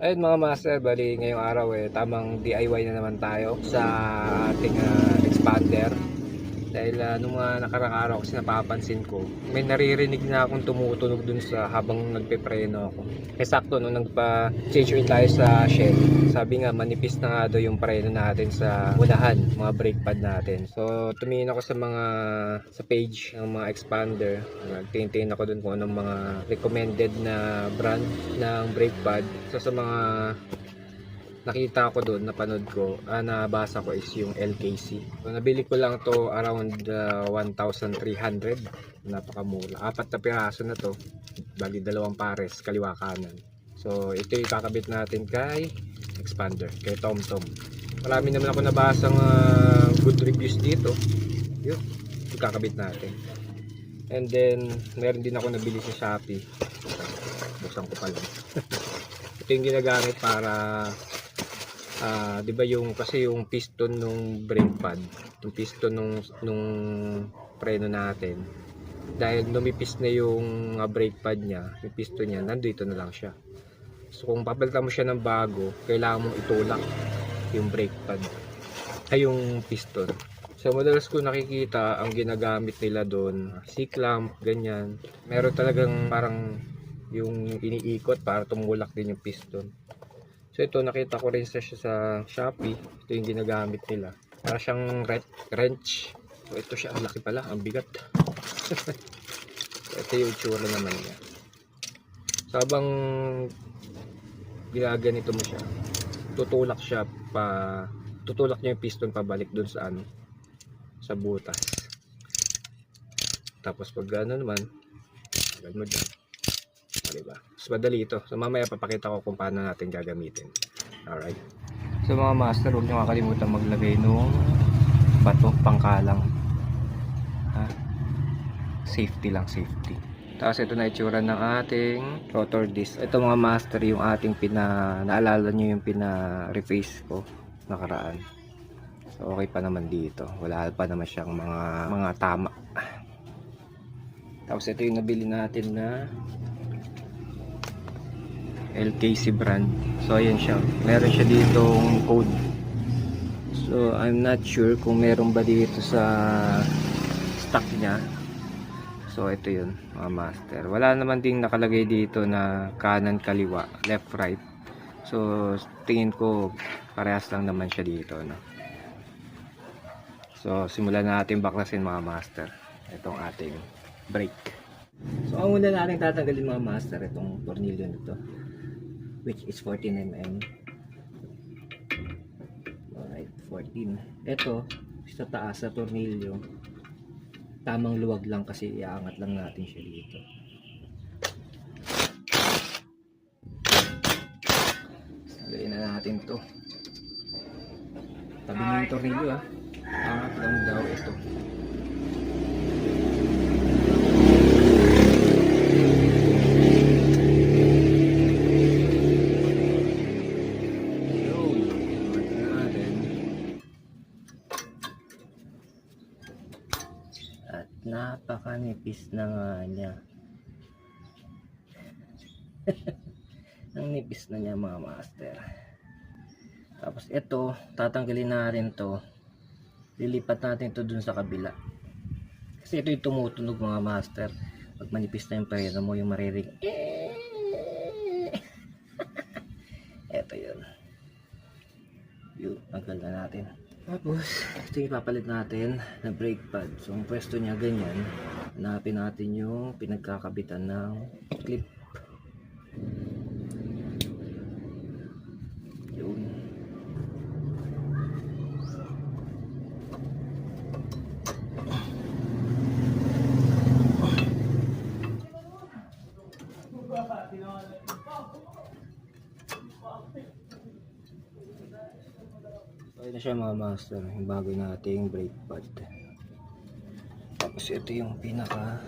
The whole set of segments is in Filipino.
Ayun mga master, bali ngayong araw tamang DIY na naman tayo sa ating expander. Dahil nung mga nakarang araw kasi napapansin ko, may naririnig na akong tumutunog dun sa habang nagpepreno ako. Eh sakto nung nagpa-change oil tayo sa Shell, sabi nga manipis na nga daw yung preno natin sa unahan, mga brake pad natin. So tumingin ako sa page ng mga expander, nagtingin ako dun kung anong mga recommended na brand ng brake pad. So sa mga nakita ko doon, napanood ko, nabasa ko is yung LKC. So, nabili ko lang to around 1,300. Napakamura. 4 na piraso na to. Bali 2 pares, kaliwa kanan. So ito yung kakabit natin kay expander, kay TomTom. Marami naman ako nabasang good reviews dito. Yun, yung kakabit natin. And then, meron din ako nabili sa Shopee. Buksan ko pa lang. Ito yung ginagamit para di ba yung kasi yung piston nung brake pad, yung piston nung preno natin, dahil lumipis na yung brake pad niya, yung piston niya nandito na lang siya. So kung papalitan mo siya ng bago, kailangan mong itulak yung brake pad ay yung piston. So madalas ko nakikita ang ginagamit nila doon, C-clamp, ganyan. Meron talagang parang yung iniikot para tumulak din yung piston. So ito nakita ko rin sa Shopee. Ito yung ginagamit nila. Para siyang wrench. So ito siya, ang laki pala, ang bigat. So, ito yung itsura naman niya. So habang ginaganito mo siya, tutulak niya yung piston pabalik dun sa sa butas. Tapos pag naman, agad mo dyan. Diba? Mas madali ito. So mamaya papakita ko kung paano natin gagamitin. Alright. So mga master, huwag nyo makalimutan maglagay nung bato, pangkalang. Ha? Safety lang, safety. Tapos ito na itsura ng ating rotor disc. Ito mga master, yung ating naalala nyo yung reface ko nakaraan. So okay pa naman dito. Wala pa naman siyang mga tama. Tapos ito yung nabili natin na LKC brand. So ayan siya, meron siya ditong code. So I'm not sure kung meron ba dito sa stock niya. So ito yun mga master. Wala naman ding nakalagay dito na kanan, kaliwa, left, right. So tingin ko parehas lang naman siya dito, no? So simulan natin baklasin mga master itong ating brake. So ang una natin tatanggalin mga master, itong tornilyo nito, which is 14mm. Alright, 14. Ito, sa taas sa tornilyo, tamang luwag lang kasi iaangat lang natin siya dito. Lagyan na natin to. Tabi mo yung tornilyo, ha. Angat lang daw ito. Napakanipis na nga niya. Ang nipis na niya mga master. Tapos ito, tatanggalin natin to. Lilipat natin to dun sa kabila. Kasi ito yung tumutunog mga master. Pag manipis na yung preno mo, yung maririg. Ito yun. Yun, tanggal na natin. Tapos, ito yung ipapalit natin na brake pad. So, ang pwesto niya ganyan. Hanapin natin yung pinagkakabitan ng clip. Yun. Ito na siya mga master, yung bago nating brake pad. Tapos ito yung pinaka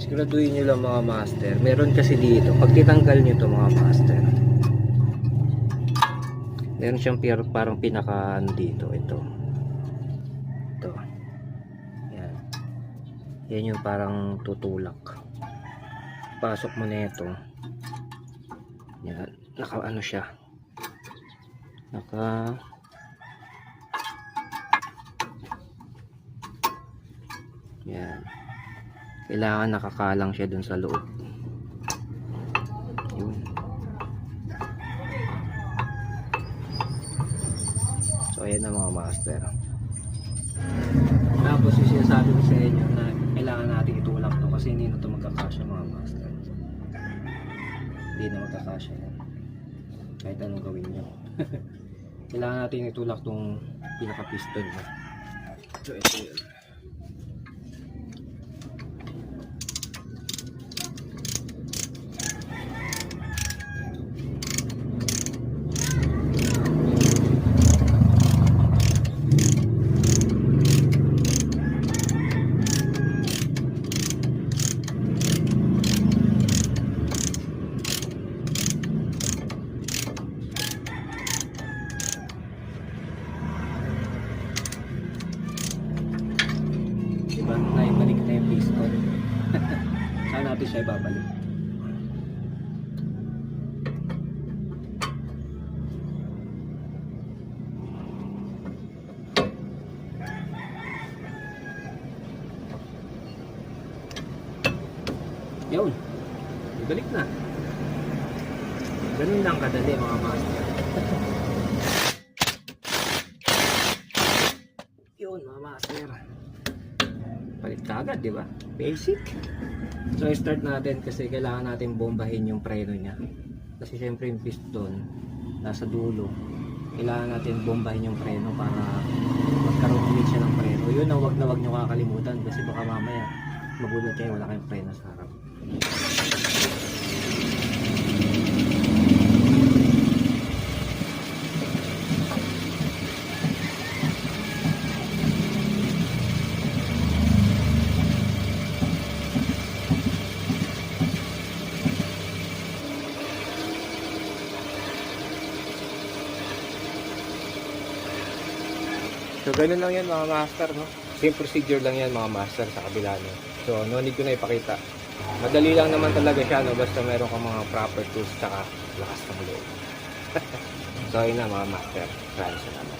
siguraduhin nyo lang mga master, meron kasi dito pag titanggal nyo to mga master, Meron siyang parang pinaka ano dito, ito. Yan. Yan yung parang tutulak. Pasok mo na ito. Yan. Naka ano siya. Yan. Kailangan nakakalang siya dun sa loob. Yun. So ayan na mga master. Tapos yung sinasabi ko sa inyo na kailangan natin itulak to kasi hindi na ito magkakasya mga master. Hindi na magkakasya yan. Kahit anong gawin nyo. Kailangan natin itulak tong pinaka piston mo. So ito yun. Diba? Naibalik na yung piston. Saan natin siya ibabalik? Yun. Ibalik na. Ganun lang kadali mga master. Yun mga master. Palit ka agad, di ba? Basic. So, start natin kasi kailangan natin bombahin yung preno niya. Kasi syempre yung piston nasa dulo. Kailangan natin bombahin yung preno para magkaroon ulit siya ng preno. Yun na wag nyo kakalimutan kasi baka mamaya magulat kayo wala kayong preno sa harap. So, ganun lang yan mga master, no? Same procedure lang yan mga master sa kabila, no? So, no need ko na ipakita. Madali lang naman talaga siya, no? Basta meron kang mga proper tools tsaka lakas ng loob. So, yun na mga master. Maraming salamat.